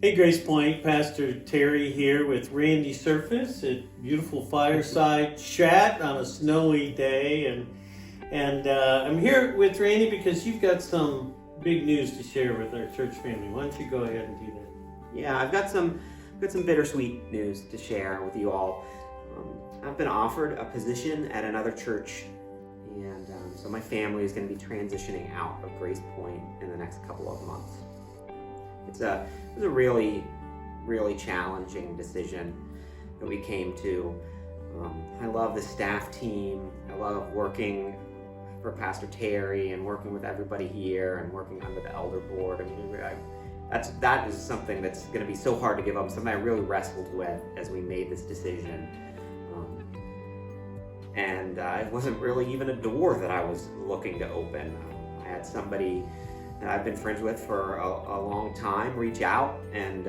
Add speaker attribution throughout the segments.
Speaker 1: Hey, Grace Point, Pastor Terry here with Randy Surface at beautiful fireside chat on a snowy day, and I'm here with Randy because you've got some big news to share with our church family. Why don't you go ahead and do that?
Speaker 2: Yeah, I've got some bittersweet news to share with you all. I've been offered a position at another church, and so my family is going to be transitioning out of Grace Point in the next couple of months. It was a really, really challenging decision that we came to. I love the staff team. I love working for Pastor Terry and working with everybody here and working under the elder board. I mean, that is something that's going to be so hard to give up, something I really wrestled with as we made this decision. And it wasn't really even a door that I was looking to open. I had somebody that I've been friends with for a long time reach out and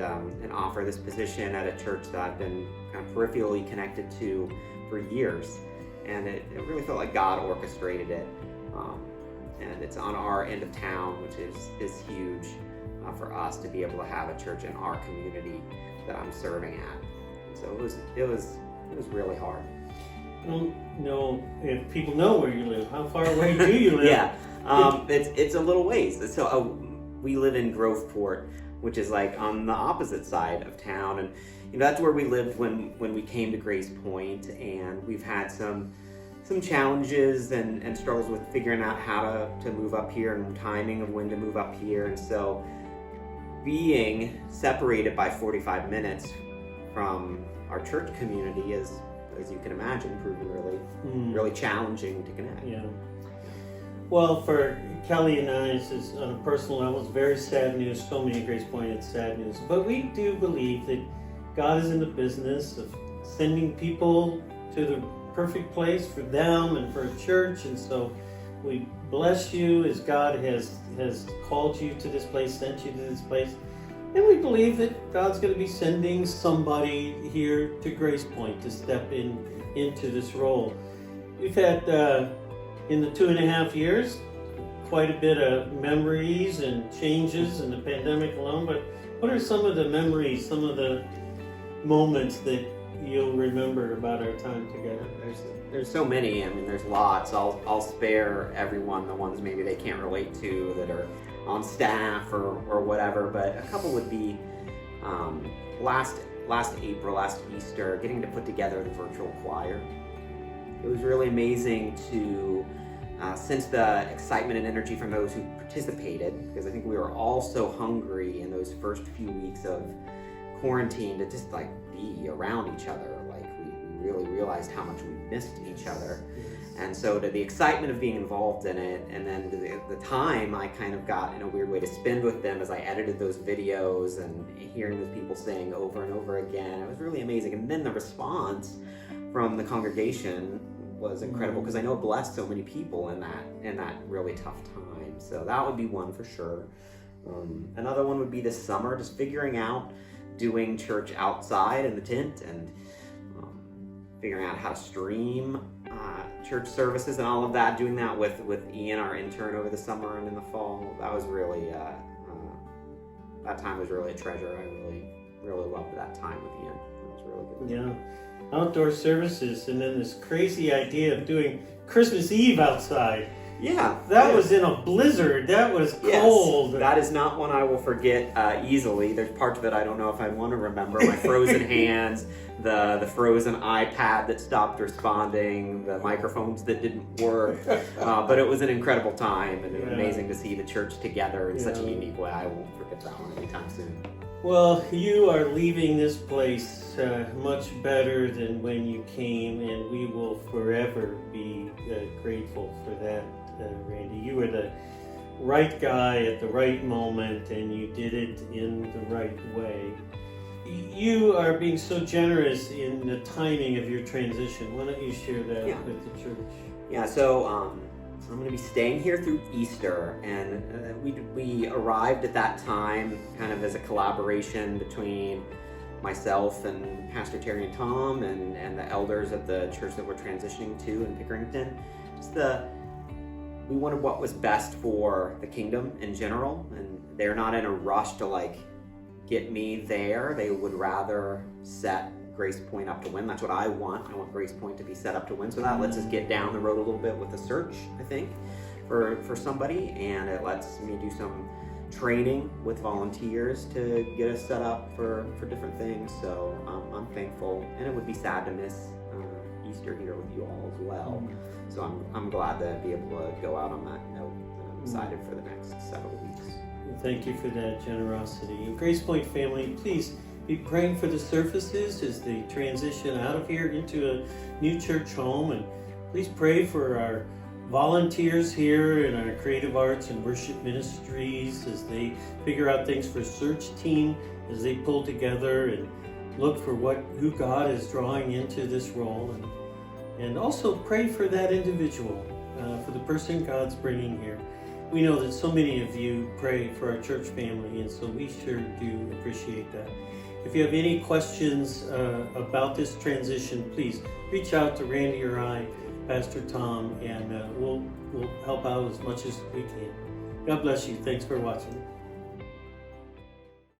Speaker 2: offer this position at a church that I've been kind of peripherally connected to for years. And it really felt like God orchestrated it. And it's on our end of town, which is huge for us to be able to have a church in our community that I'm serving at. So it was really hard.
Speaker 1: I don't know if people know where you live. How far away do you live?
Speaker 2: Yeah, it's a little ways. So we live in Groveport, which is like on the opposite side of town, and that's where we lived when we came to Grace Point, and we've had some challenges and struggles with figuring out how to move up here and timing of when to move up here, and so being separated by 45 minutes from our church community is, as you can imagine, proven really challenging to connect.
Speaker 1: Yeah. Well, for Kelly and I, this is on a personal level, it's very sad news. So many at Grace Point, it's sad news. But we do believe that God is in the business of sending people to the perfect place for them and for a church. And so we bless you as God has called you to this place, sent you to this place. And we believe that God's going to be sending somebody here to Grace Point to step into this role. We've had, in the 2.5 years, quite a bit of memories and changes in the pandemic alone, but what are some of the memories, some of the moments that you'll remember about our time together?
Speaker 2: There's so many. I mean, there's lots. I'll spare everyone the ones maybe they can't relate to that are on staff or whatever, but a couple would be last April, last Easter, getting to put together the virtual choir. It was really amazing to sense the excitement and energy from those who participated, because I think we were all so hungry in those first few weeks of quarantine to just like be around each other. Like we really realized how much we missed each other. And so to the excitement of being involved in it, and then the time I kind of got in a weird way to spend with them as I edited those videos and hearing those people saying over and over again, it was really amazing. And then the response from the congregation was incredible, because I know it blessed so many people in that really tough time. So that would be one for sure. Another one would be this summer, just figuring out doing church outside in the tent and figuring out how to stream church services and all of that, doing that with Ian, our intern, over the summer and in the fall. That was really, that time was really a treasure. I really loved that time with Ian. It was really good.
Speaker 1: Yeah. Outdoor services, and then this crazy idea of doing Christmas Eve outside.
Speaker 2: Yeah.
Speaker 1: That was in a blizzard. That was cold.
Speaker 2: Yes, that is not one I will forget easily. There's parts of it I don't know if I want to remember. My frozen hands, the frozen iPad that stopped responding, the microphones that didn't work. But it was an incredible time, and it was amazing to see the church together in such a unique way. I won't forget that one anytime soon.
Speaker 1: Well, you are leaving this place much better than when you came, and we will forever be grateful for that, Randy. You were the right guy at the right moment, and you did it in the right way. You are being so generous in the timing of your transition. Why don't you share that with the church?
Speaker 2: Yeah, so I'm going to be staying here through Easter, and we arrived at that time kind of as a collaboration between myself and Pastor Terry and Tom and the elders of the church that we're transitioning to in Pickerington. We wanted what was best for the kingdom in general, and they're not in a rush to like get me there. They would rather set Grace Point up to win. That's what I want. I want Grace Point to be set up to win. So that lets us get down the road a little bit with the search, I think, for somebody, and it lets me do some training with volunteers to get us set up for different things. So I'm thankful, and it would be sad to miss Easter here with you all as well. So I'm glad to be able to go out on that note. I'm excited for the next several weeks.
Speaker 1: Thank you for that generosity. And Grace Point family, please be praying for the Surfaces as they transition out of here into a new church home, and please pray for our volunteers here in our creative arts and worship ministries as they figure out things for search team, as they pull together and look for who God is drawing into this role, and also pray for that individual, for the person God's bringing here. We know that so many of you pray for our church family, and so we sure do appreciate that. If you have any questions about this transition, please reach out to Randy or I, Pastor Tom, and we'll help out as much as we can. God bless you. Thanks for watching.